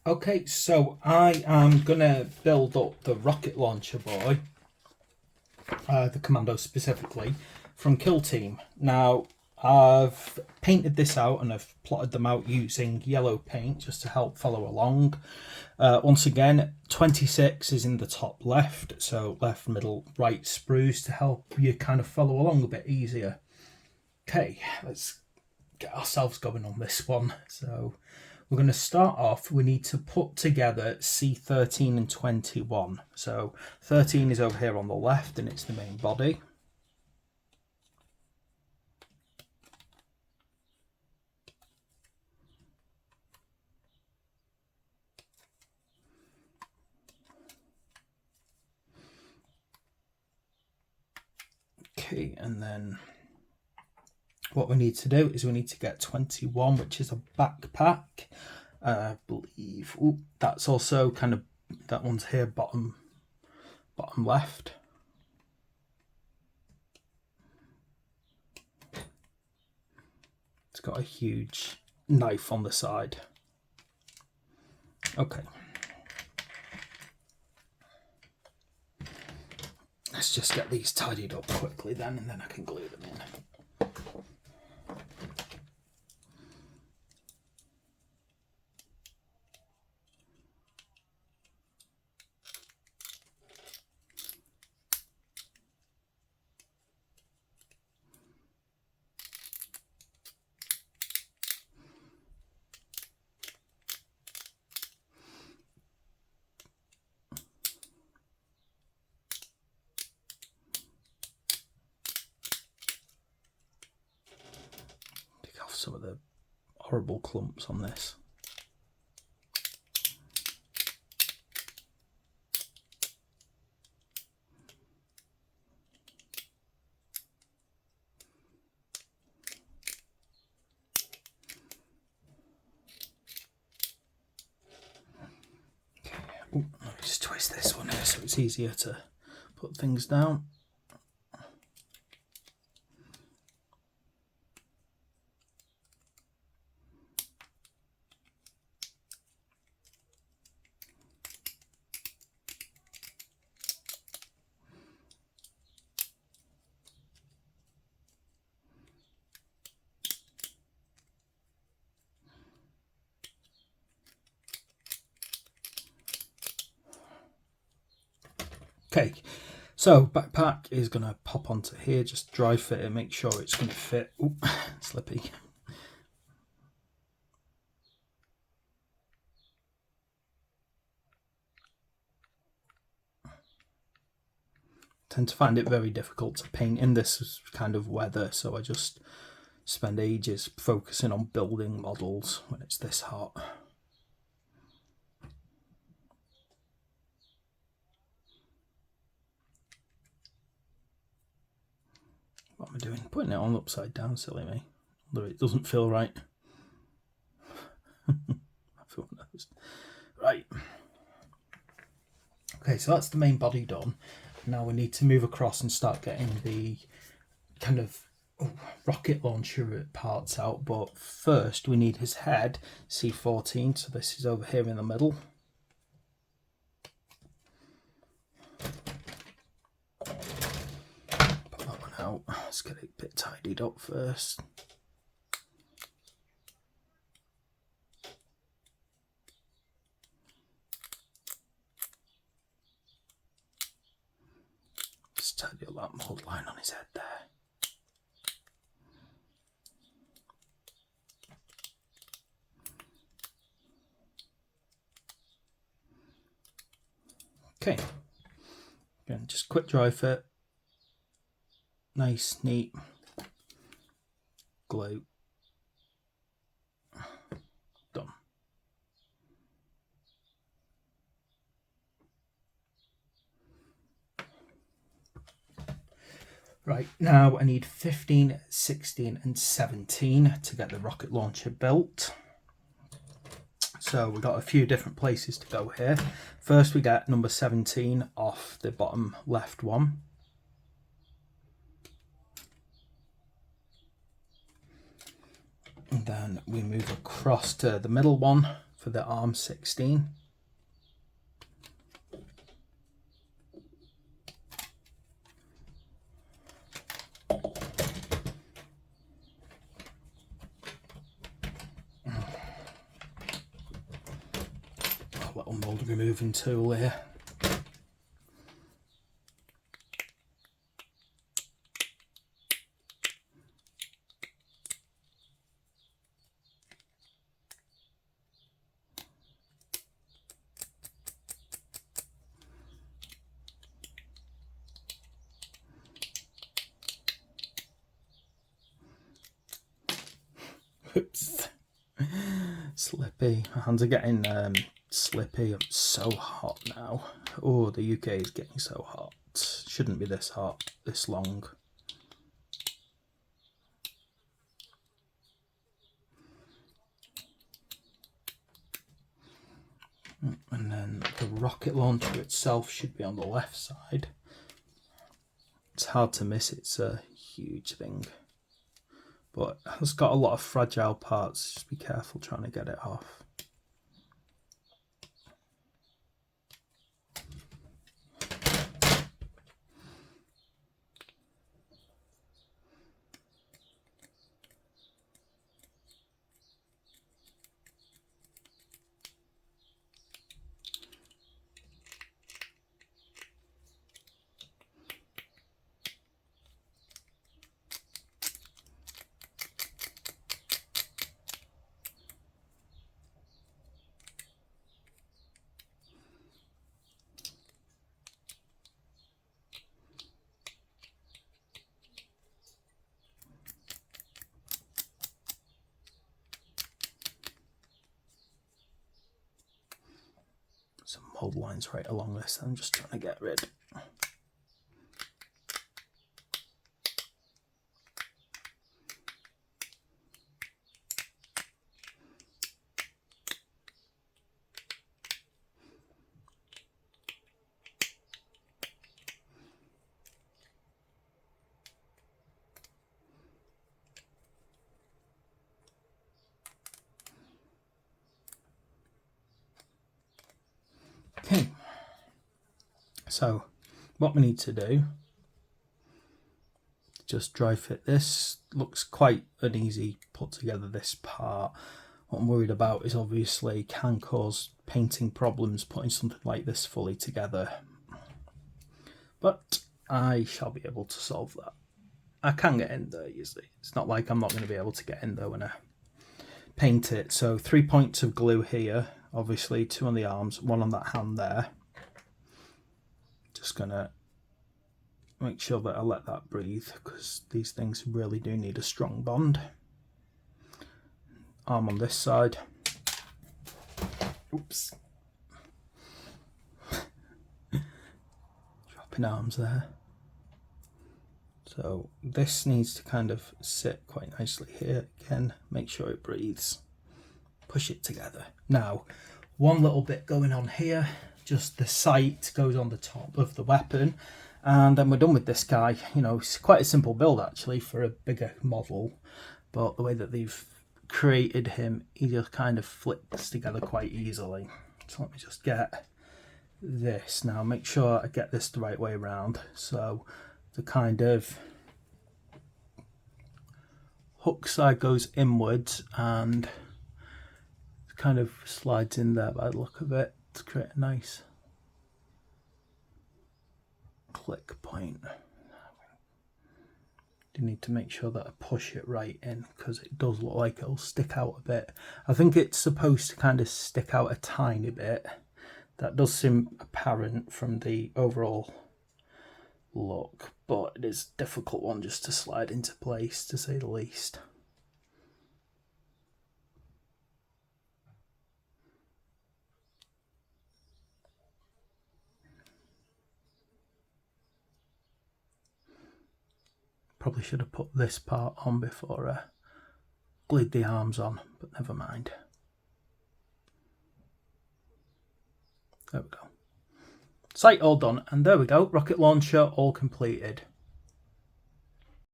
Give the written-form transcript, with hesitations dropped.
Okay, so I am gonna build up the rocket launcher boy, the Kommando specifically, from Kill Team. Now, I've painted this out and I've plotted them out using yellow paint just to help follow along. Once again, 26 is in the top left, so left, middle, right sprues to help you kind of follow along a bit easier. Okay, let's get ourselves going on this one. So we're going to start off, we need to put together C13 and 21. So 13 is over here on the left and it's the main body. Okay, and then what we need to do is we need to get 21, which is a backpack. I believe that's also kind of, that one's here, bottom left. It's got a huge knife on the side. Okay. Let's just get these tidied up quickly then, and then I can glue them in. Some of the horrible clumps on this. Okay. Let me just twist this one here so it's easier to put things down. Okay, so backpack is going to pop onto here, just dry fit it, make sure it's going to fit. Ooh, slippy. Tend to find it very difficult to paint in this kind of weather, so I just spend ages focusing on building models when it's this hot. What am I doing? Putting it on upside down, silly me. Although it doesn't feel right. Everyone knows. Right. Okay, so that's the main body done. Now we need to move across and start getting the kind of rocket launcher parts out. But first we need his head, C14. So this is over here in the middle. Out. Let's get it a bit tidied up first. Just tidy up that mold line on his head there. Okay. Again, just quick dry fit. Nice, neat glue. Done. Right, now I need 15, 16 and 17 to get the rocket launcher built. So we've got a few different places to go here. First we get number 17 off the bottom left one. And then we move across to the middle one, for the arm 16. A little mould removing tool here. Oops. Slippy. My hands are getting slippy. It's so hot now. Oh, the UK is getting so hot. Shouldn't be this hot, this long. And then the rocket launcher itself should be on the left side. It's hard to miss, it's a huge thing. But it's got a lot of fragile parts, just be careful trying to get it off. Some mold lines right along this, I'm just trying to get rid. Okay, so what we need to do, just dry fit this. Looks quite an easy put together, this part. What I'm worried about is obviously can cause painting problems putting something like this fully together, but I shall be able to solve that. I can get in there, you see. It's not like I'm not going to be able to get in there when I paint it. So 3 points of glue here, obviously 2 on the arms, 1 on that hand there. Just gonna make sure that I let that breathe, because these things really do need a strong bond. Arm on this side. Oops. Dropping arms there. So this needs to kind of sit quite nicely here. Again, make sure it breathes. Push it together. Now, one little bit going on here. Just the sight goes on the top of the weapon, and then we're done with this guy. You know, it's quite a simple build actually for a bigger model, but the way that they've created him, he just kind of flips together quite easily. So let me just get this now, make sure I get this the right way around. So the kind of hook side goes inwards and kind of slides in there by the look of it to create a nice click point. You need to make sure that I push it right in, because it does look like it'll stick out a bit. I think it's supposed to kind of stick out a tiny bit. That does seem apparent from the overall look, but it is a difficult one just to slide into place, to say the least. Probably should have put this part on before I glued the arms on, but never mind. There we go. Sight all done, and there we go, rocket launcher all completed.